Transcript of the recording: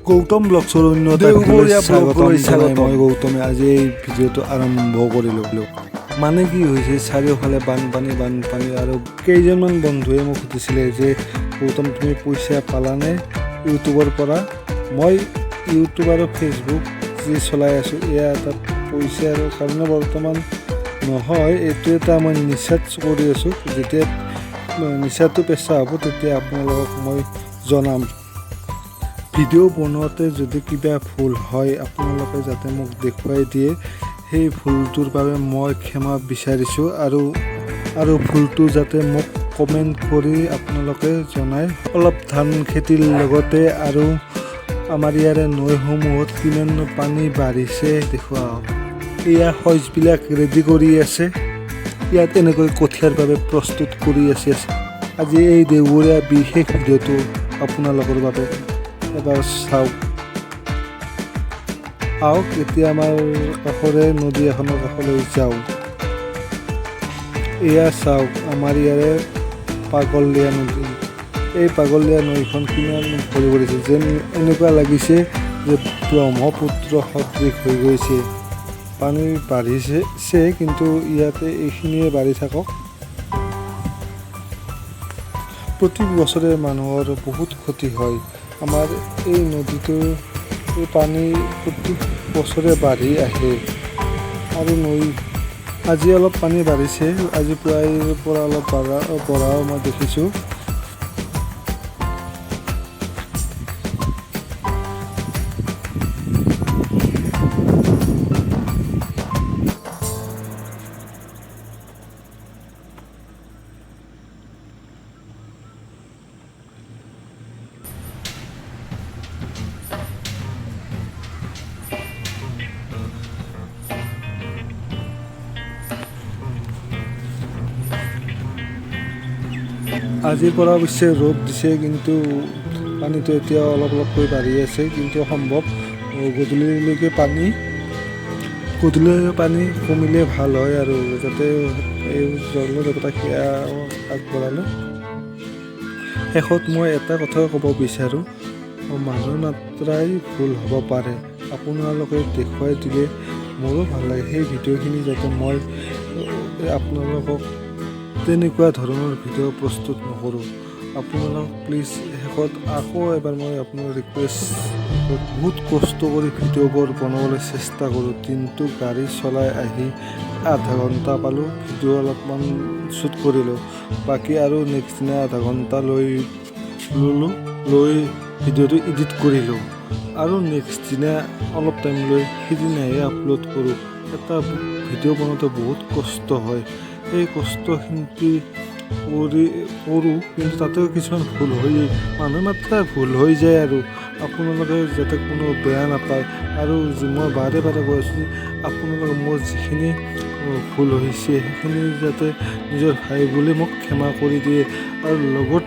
গৌতম ব্লগছৰ অন্য এটা ভিডিঅ'লৈ স্বাগতম জনাই মই গৌতমে আজি এই ভিডিঅ'টো আৰম্ভ কৰিলোঁ। মানে কি হৈছে, চাৰিওফালে বানপানী আৰু কেইজনমান বন্ধুৱে মোক সুধিছিলে যে গৌতম তুমি পইচা পালানে ইউটিউবৰ পৰা? মই ইউটিউব আৰু ফেচবুক যি চলাই আছোঁ এয়া এটা পইচাৰ কাৰণে বৰ্তমান নহয়, এইটো এটা মই নিচাত কৰি আছোঁ। যেতিয়া নিচাটো পেচা হ'ব তেতিয়া আপোনালোকক মই জনাম। ভিডিঅ' বনোৱাতে যদি কিবা ভুল হয় আপোনালোকে যাতে মোক দেখুৱাই দিয়ে, সেই ভুলটোৰ বাবে মই ক্ষমা বিচাৰিছোঁ আৰু ভুলটো যাতে মোক কমেণ্ট কৰি আপোনালোকে জনায়। অলপ ধান খেতিৰ লগতে আৰু আমাৰ ইয়াৰে নৈসমূহত কিমান পানী বাঢ়িছে দেখুৱাওক। এয়া শইচবিলাক ৰেডি কৰি আছে, ইয়াত এনেকৈ কঠীয়াৰ বাবে প্ৰস্তুত কৰি আছে। আজি এই দেওবৰীয়া বিশেষ ভিডিঅ'টো আপোনালোকৰ বাবে এবাৰ চাওক। এতিয়া আমাৰ কাষৰে নদী এখনৰ কাষলৈ যাওঁ। এয়া চাওক আমাৰ ইয়াৰে পাগলদিয়া নদী। এই পাগলদিয়া নৈখন কিমান ভৰি পৰিছে, যেন এনেকুৱা লাগিছে যে ব্ৰহ্মপুত্ৰ সদৃশ হৈ গৈছে। পানী বাঢ়িছে কিন্তু ইয়াতে এইখিনিয়ে বাঢ়ি থাকক। প্ৰতি বছৰে মানুহৰ বহুত ক্ষতি হয়। আমাৰ এই নদীটোৰ পানী প্ৰতি বছৰে বাঢ়ি আহে আৰু আজি অলপ পানী বাঢ়িছে, আজি পুৱাইৰ পৰা অলপ বঢ়াও মই দেখিছোঁ। আজিৰ পৰা অৱশ্যে ৰ'দ দিছে, কিন্তু পানীটো এতিয়া অলপকৈ বাঢ়ি আছে, কিন্তু সম্ভৱ গধূলিলৈকে পানী কমিলে ভাল হয় আৰু যাতে এই জলদেৱতা সেয়া আগবঢ়ালে। শেষত মই এটা কথা ক'ব বিচাৰোঁ, মানুহৰ মাত্ৰাই ভুল হ'ব পাৰে, আপোনালোকে দেখুৱাই দিলে মোৰো ভাল লাগে। সেই ভিডিঅ'খিনি যাতে মই আপোনালোকক তেনেকুৱা ধৰণৰ ভিডিঅ' প্ৰস্তুত নকৰোঁ। আপোনালোক প্লিজ শেষত আকৌ এবাৰ মই আপোনাৰ ৰিকুৱেষ্ট, বহুত কষ্ট কৰি ভিডিঅ'বোৰ বনাবলৈ চেষ্টা কৰোঁ। দিনটো গাড়ী চলাই আহি আধা ঘণ্টা পালোঁ, ভিডিঅ' অলপমান শ্বুট কৰিলোঁ, বাকী আৰু নেক্সট দিনা আধা ঘণ্টা লৈ ভিডিঅ'টো এডিট কৰিলোঁ আৰু নেক্সট দিনা অলপ টাইম লৈ সিদিনাহে আপলোড কৰোঁ। এটা ভিডিঅ' বনাওঁতে বহুত কষ্ট হয়, সেই কষ্টখিনি কৰোঁ, কিন্তু তাতেও কিছুমান ভুল হৈ মানুহ মাত্ৰাই ভুল হৈ যায় আৰু আপোনালোকে যাতে কোনো বেয়া নাপায়। আৰু মই বাৰে কৈ আছোঁ যে আপোনালোকে মোৰ যিখিনি ভুল হৈছে সেইখিনি যাতে নিজৰ ভাই বুলি মোক ক্ষমা কৰি দিয়ে আৰু লগতে